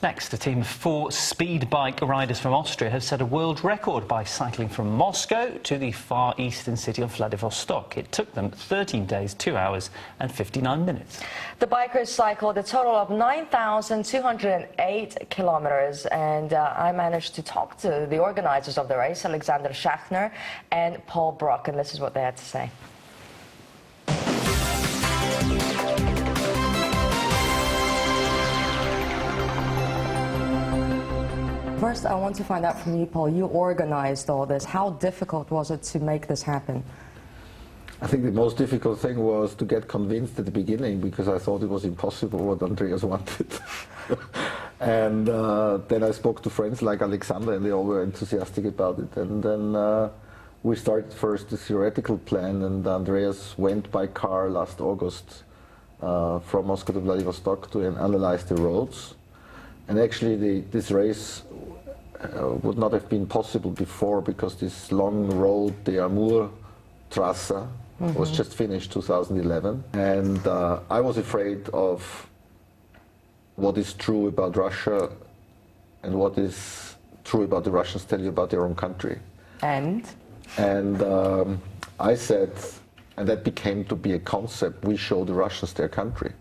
Next, a team of 4 speed bike riders from Austria have set a world record by cycling from Moscow to the far eastern city of Vladivostok. It took them 13 days, 2 hours and 59 minutes. The bikers cycled a total of 9,208 kilometers, and I managed to talk to the organizers of the race, Alexandera Shahner and Pauля Bruka, and this is what they had to say. First, I want to find out from you, Paul. You organized all this. How difficult was it to make this happen? I think the most difficult thing was to get convinced at the beginning, because I thought it was impossible what Andreas wanted. And then I spoke to friends like Alexander, and they all were enthusiastic about it. And then we started first the theoretical plan, and Andreas went by car last August from Moscow to Vladivostok to analyze the roads. And actually this race would not have been possible before, because this long road, the Amur Trasse, was just finished 2011. And I was afraid of what is true about Russia and what is true about the Russians tell you about their own country. And I said, and that became to be a concept, we show the Russians their country.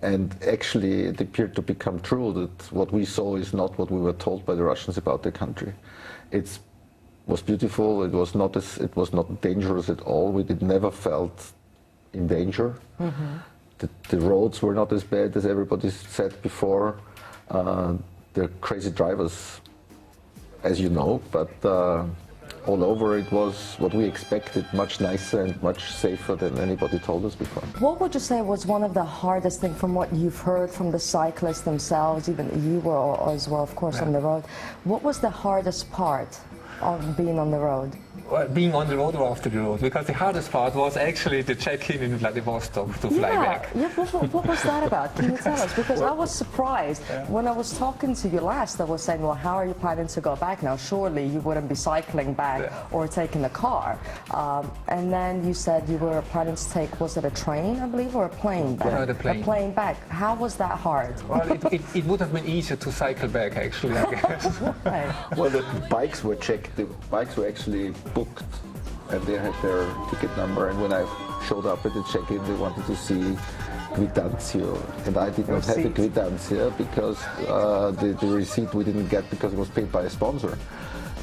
And actually it appeared to become true that what we saw is not what we were told by the Russians about their country. It was beautiful, it was not dangerous at all. We never felt in danger. The roads were not as bad as everybody said before. They're crazy drivers, as you know, but all over it was what we expected, much nicer and much safer than anybody told us before. What would you say was one of the hardest things from what you've heard from the cyclists themselves, even you were as well, of course, on the road? What was the hardest part of being on the road? Well, being on the road or off the road, because the hardest part was actually the check-in in Vladivostok to fly back. Yeah, what was that about? Can you tell us? Because I was surprised when I was talking to you last. I was saying, well, how are you planning to go back now? Surely you wouldn't be cycling back or taking a car. And then you said you were planning to take, was it a train, I believe, or a plane back? No, the plane. A plane back. How was that hard? Well, it would have been easier to cycle back, actually, I guess. Well, the bikes were checked. The bikes were actually booked, and they had their ticket number, and when I showed up at the check-in, they wanted to see Kvitancio, and I did not have a Kvitancio because the receipt we didn't get because it was paid by a sponsor.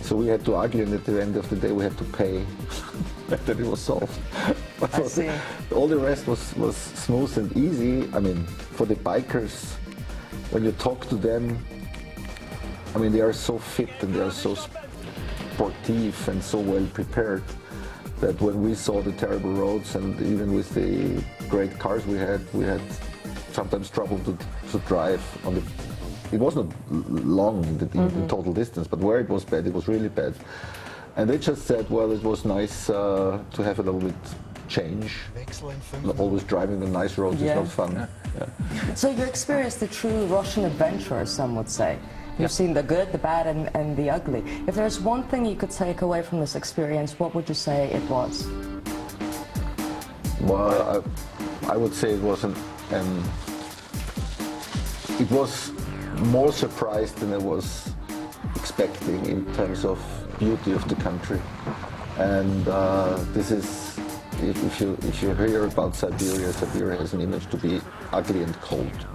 So we had to argue, and at the end of the day we had to pay, and then it was solved. But all the rest was smooth and easy. I mean, for the bikers, when you talk to them, I mean, they are so fit and they are so sportive and so well prepared that when we saw the terrible roads, and even with the great cars we had sometimes trouble to drive on the. It wasn't long in the total distance, but where it was bad, it was really bad. And they just said, well, it was nice to have a little bit change. Always driving the nice roads is not fun. So you experienced the true Russian adventure, some would say. You've seen the good, the bad, and the ugly. If there's one thing you could take away from this experience, what would you say it was? Well, I would say it was it was more surprised than I was expecting in terms of beauty of the country. And this is, if you hear about Siberia, Siberia has an image to be ugly and cold.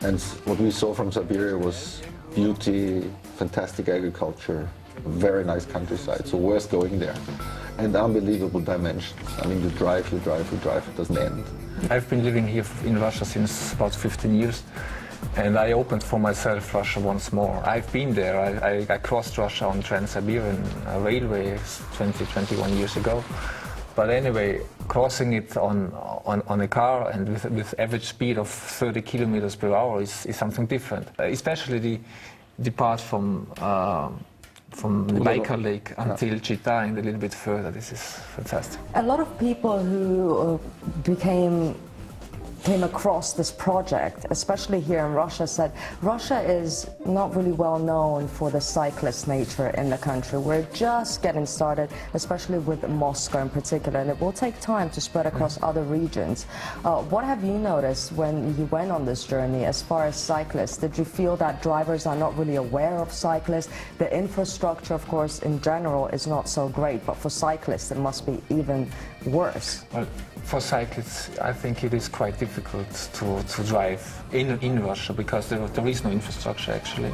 And what we saw from Siberia was beauty, fantastic agriculture, very nice countryside, so worth going there. And unbelievable dimensions. I mean, you drive, it doesn't end. I've been living here in Russia since about 15 years, and I opened for myself Russia once more. I've been there. I crossed Russia on Trans-Siberian Railway 21 years ago. But anyway, crossing it on a car and with average speed of 30 kilometers per hour is something different. Especially the part from the Baikal Lake until Chita and a little bit further. This is fantastic. A lot of people who became came across this project, especially here in Russia, said Russia is not really well known for the cyclist nature in the country. We're just getting started, especially with Moscow in particular, and it will take time to spread across other regions. What have you noticed when you went on this journey as far as cyclists? Did you feel that drivers are not really aware of cyclists? The infrastructure, of course, in general is not so great, but for cyclists it must be even worse. Well, for cyclists, I think it is quite difficult to drive in Russia because there is no infrastructure actually.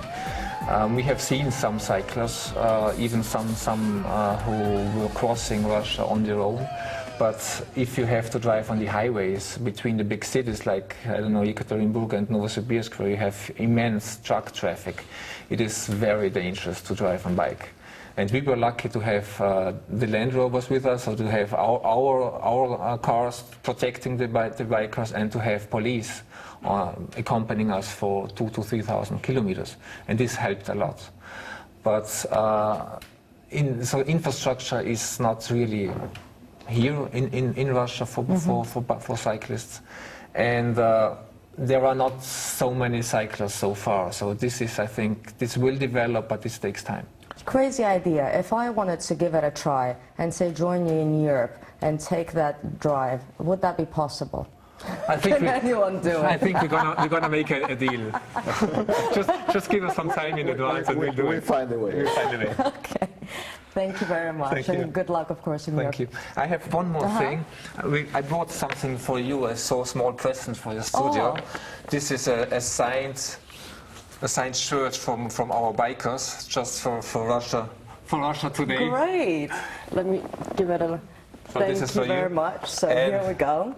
We have seen some cyclists, even some who were crossing Russia on their own. But if you have to drive on the highways between the big cities like, I don't know, Ekaterinburg and Novosibirsk, where you have immense truck traffic, it is very dangerous to drive on bike. And we were lucky to have the Land Rovers with us, or to have our cars protecting the bikers, and to have police accompanying us for 2,000 to 3,000 kilometers. And this helped a lot. But so infrastructure is not really here in Russia for cyclists. And there are not so many cyclists so far. So this is, I think, this will develop, but this takes time. Crazy idea. If I wanted to give it a try and say join you in Europe and take that drive, would that be possible? I think Can anyone do it? I think we're gonna make a deal. just give us some time in advance and we'll do it. We'll find a way. We'll find a way. Okay. Thank you very much. Thank and you. Good luck, of course, in Thank Europe. you. I have one more thing. I brought something for you. I saw a small present for your studio. Oh. This is a signed shirt from our bikers, just for Russia Today. Great. Let me give it a... So this Thank is you for very you. much. So And here we go.